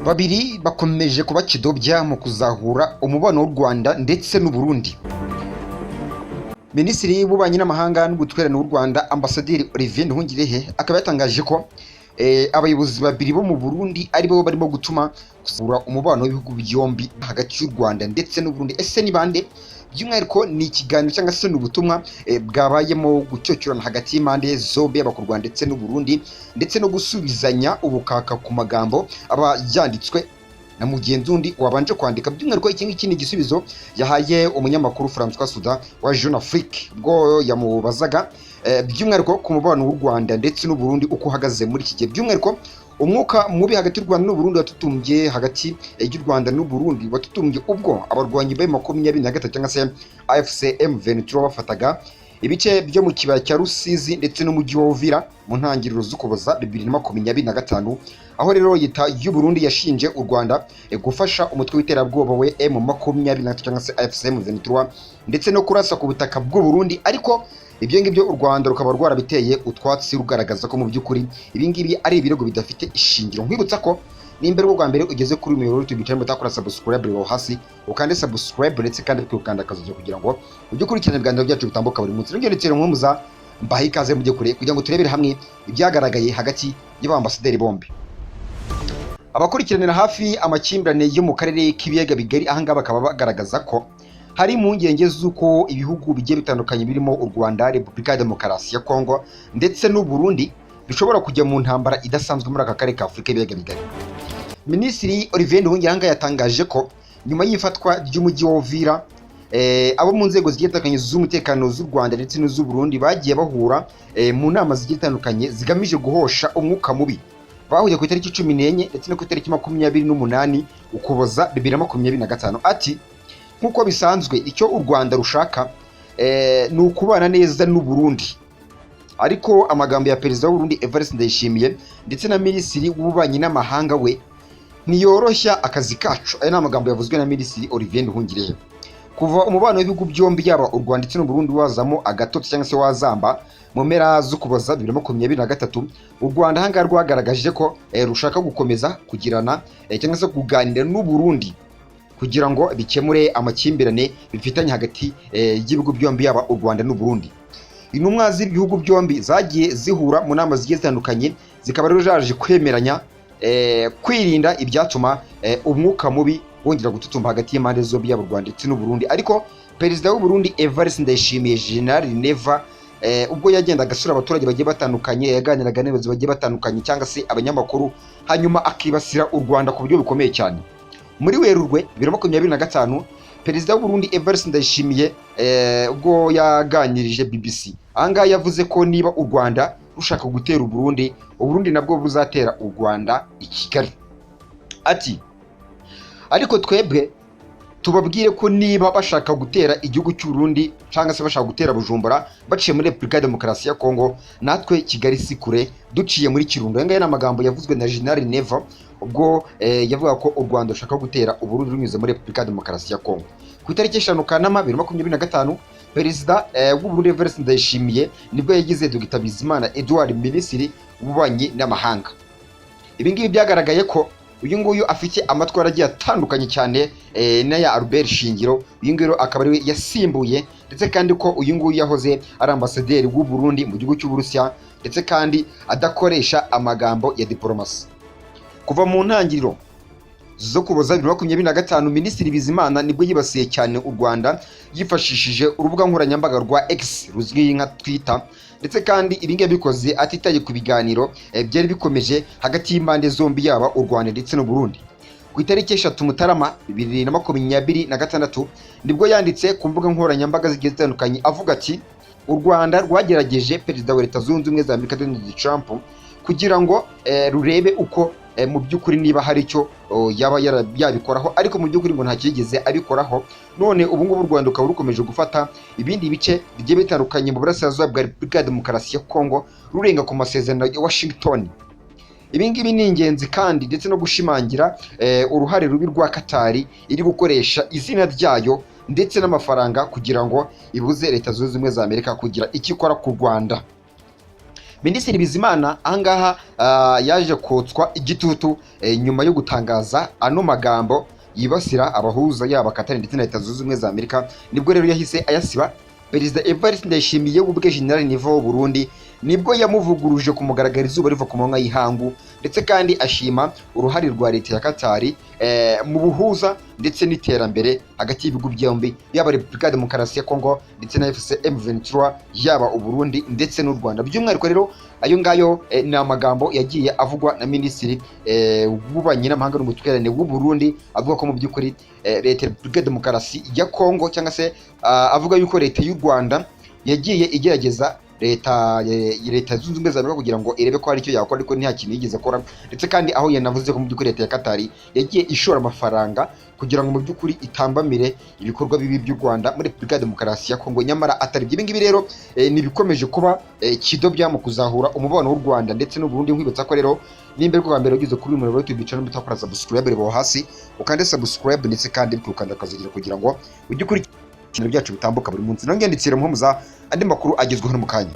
babiri bakomeje kuba kidobya mu kuzahura umubano w'u Rwanda ndetse n'u Burundi. Minisitiri w'ububanyi n'amahanga n'ubutwererane w'u Rwanda Ambasaderi Olivier Nduhungirehe akaba yatangaje ko abayobozi babiri bo mu Burundi aribo barimo gutuma gusura umubano w'ibihugu byombi hagati y'u Rwanda ndetse n'u Burundi. Ese ni bande? By'umwihariko ni ikiganiro cyangwa se n'ubutumwa bwabayemo gucyocyorana hagati y'impande zombi y'u Rwanda ndetse n'u Burundi, ndetse no gusubizanya ubukaka ku magambo aba yanditswe na mugenzi undi wabanje kwandika. By'umwihariko iki ngiki ni igisubizo yahaye umunyamakuru François Soudan wa Jeune Afrique ubwo yamubazaga by'umwihariko ku mubano w'u Rwanda ndetse n'u Burundi uko uhagaze muri iki gihe. By'umwihariko umwuka mubi hagati y'u Rwanda n'u Burundi watutumbye hagati y'u Rwanda n'u Burundi watutumbye ubwo abarwanyi ba M23 cyangwa se AFC M23 bafataga ibice byo mu kibaya cya Rusizi ndetse n'umujyi wa Uvira mu ntangiriro z'Ukuboza 2025, aho rero leta y'u Burundi yashinje u Rwanda gufasha umutwe w'iterabwoba we M23 cyangwa se AFC M23 ndetse no kurasa ku butaka bw'u Burundi. Ariko ibyo ngibyo u Rwanda rukaba rwarabiteye utwatsi rugaragaza ko mu by'ukuri ibi ngibi ari ibirego bidafite ishingiro. Nkwibutsa ko nimba rwo bwa mbere ugeze kuri umuyoboro YouTube channel mutakora subscribe rero hasi ukande subscribe ndetse kandi ukanda akazuzo kugira ngo ujye ukurikirana ibiganiro byacu bitambuka buri munsi. Rero ndetse muza mbahe ikaze mujye kure kugira ngo turebere hamwe ibyagaragaye hagati y'abambasaderi bombi. Abakurikiranira hafi amakimbirane yo mu karere k'ibiyaga bigari ahangaba bakaba bagaragaza ko hari impungenge z'uko ibihugu bigiye bitandukanye birimo u Rwanda, Repubulika ya Demokarasi ya Kongo ndetse n'u Burundi bishobora kujya mu ntambara idasanzwe muri aka karere ka Afurika y'ibiyaga bigari. Minisitiri Olivier Nduhungirehe yatangaje ko nyuma y'ifatwa ry'umujyi wa Uvira abo mu nzego zigiye zitandukanye z'umutekano z'u Rwanda ndetse n'iz'u Burundi bagiye bahura mu nama zigiye zitandukanye zigamije guhosha umwuka mubi. Bahuye ku itariki 14 ndetse no ku itariki 28 Ukuboza 2025. Ati nk'uko bisanzwe icyo u Rwanda rushaka ni ukubana neza n'u Burundi, ariko amagambo ya perezida w'u Burundi Evariste Ndayishimiye ndetse na minisitiri w'ububanyi n'amahanga we ntiyoroshya akazi kacu. Aya ni amagambo yavuzwe na minisitiri Olivier Nduhungirehe. Kuva umubano w'ibihugu byombi yaba u Rwanda ndetse n'u Burundi wazamo agatotsi cyangwa se wazamba mu mpera z'Ukuboza 2023, u Rwanda hanga rwagaragaje ko rushaka gukomeza kugirana cyangwa se kuganira n'u Burundi kugira ngo bikemure amakimbirane bifitanye hagati y'ibihugu byombi yaba u Rwanda n'u Burundi. Intumwa z'ibihugu byombi zagiye zihura mu nama zigiye zitandukanye zikaba rero zaje kwemeranya kwirinda ibyatuma umwuka mubi wongera gututumba hagati y'impande zombi y'u Rwanda ndetse n'u Burundi. Ariko perezida w'u Burundi Evariste Ndayishimiye General Neva ubwo yagendaga asura abaturage bagiye batandukanye, yaganiraga n'abayobozi bagiye batandukanye cyangwa se abanyamakuru, hanyuma akibasira u Rwanda ku buryo bukomeye cyane. Muri Werurwe 2025 perezida w'u Burundi Evariste Ndayishimiye ubwo yaganirije BBC ahangaha yavuze ko niba u Rwanda rushaka gutera u Burundi nabwo buzatera u Rwanda i Kigali. Ati ariko twebwe tubabwire ko niba bashaka gutera igihugu cy'u Burundi cyangwa se bashaka gutera Bujumbura baciye muri Repubulika ya Demokarasi ya Kongo, natwe Kigali si kure duciye muri Kirundo. Aya ni amagambo yavuzwe na General Neva ubwo yavuga ko u Rwanda rushaka gutera u Burundi runyuze muri Repubulika ya Demokarasi ya Kongo. Ku itariki 5 Kanama 2025 perezida w'u Burundi Evariste Ndayishimiye nibwo yagize Dr Bizimana Edouard minisitiri w'ububanyi n'amahanga. Ibi ngibi byagaragaye ko uyu nguyu afite amatwara agiye atandukanye cyane n'aya Albert Shingiro. Uyu nguyu akaba ari we yasimbuye, ndetse kandi ko uyu nguyu yahoze ari ambasaderi w'u Burundi mu gihugu cy'u Burusiya, ndetse kandi adakoresha amagambo ya diplomasi. Kuva mu ntangiriro zo Kuboza 2025 Minisitiri Bizimana nibwo yibasiye cyane u Rwanda yifashishije urubuga nkoranyambaga rwa X ruzwi nka Twitter, ndetse kandi ibingiye bikoze atitaye ku biganiro byari bikomeje hagati y'impande zombi yaba u Rwanda ndetse n'u Burundi. Ku itariki 3 Mutarama 2026 nibwo yanditse ku mbuga nkoranyambaga zigiye zitandukanye avuga ati u Rwanda rwagerageje perezida wa Leta Zunze Ubumwe za Amerika Donald Trump kugira ngo rurebe uko mu by'ukuri niba hari icyo yaba yabikoraho, ariko mu by'ukuri ngo nta kigeze abikoraho. None ubu ngubu u Rwanda ukaba rukomeje gufata ibindi bice bigiye bitandukanye mu burasirazuba bwa Repubulika ya Demokarasi ya Kongo rurenga ku masezerano ya Washington. Ibi ngibi ni ingenzi kandi ndetse no gushimangira uruhare rubi rwa Katari iri gukoresha izina ryayo ndetse n'amafaranga kugira ngo ibuze Leta Zunze Ubumwe za Amerika kugira icyo ikora ku Rwanda. Minisitiri Bizimana ahangaha yaje kotswa igitutu nyuma yo gutangaza ano magambo yibasira abahuza yaba Katari ndetse na Leta Zunze Ubumwe za Amerika. Nibwo rero yahise ayasiba. Perezida Evariste Ndayishimiye ubwe General Niveau w'u Burundi nibwo yamuvuguruje ku mugaragaro izuba riva ku manywa y'ihangu, ndetse kandi ashima uruhare rwa leta ya Katari mu buhuza ndetse n'iterambere hagati y'ibihugu byombi, yaba Repubulika ya Demokarasi ya Kongo ndetse na FCM23, yaba u Burundi ndetse n'u Rwanda. By'umwihariko rero ayo ngayo ni amagambo yagiye avugwa na Minisitiri w'Ububanyi n'Amahanga n'Ubutwererane w'u Burundi, avuga ko mu by'ukuri leta ya Repubulika ya Demokarasi ya Kongo cyangwa se avuga yuko leta y'u Rwanda yagiye igerageza leta Zunze Ubumwe za Amerika kugira ngo irebe ko hari icyo yakora, ariko nta kintu yigeze akora. Ndetse kandi aho yanavuze ko mu by'ukuri leta ya Katari yagiye ishora amafaranga kugira ngo mu by'ukuri itambamire ibikorwa bibi by'u Rwanda muri Repubulika ya Demokarasi ya Kongo, nyamara atari ibyo. Ibi ngibi rero ni bikomeje kuba kidobya mu kuzahura umubano w'u Rwanda ndetse n'u Burundi. Nkwibutsa ko rero nimba rwo mbere ugeze kuri uyu muyoboro YouTube channel mutakora subscribe rebo hasi ukande subscribe ndetse kandi ukanda akazigira kugira ngo ujye ukurikira ibintu byacu bitambuka buri munsi. Nongeye nditsire muhumuza andi makuru agezweho no mu kanya.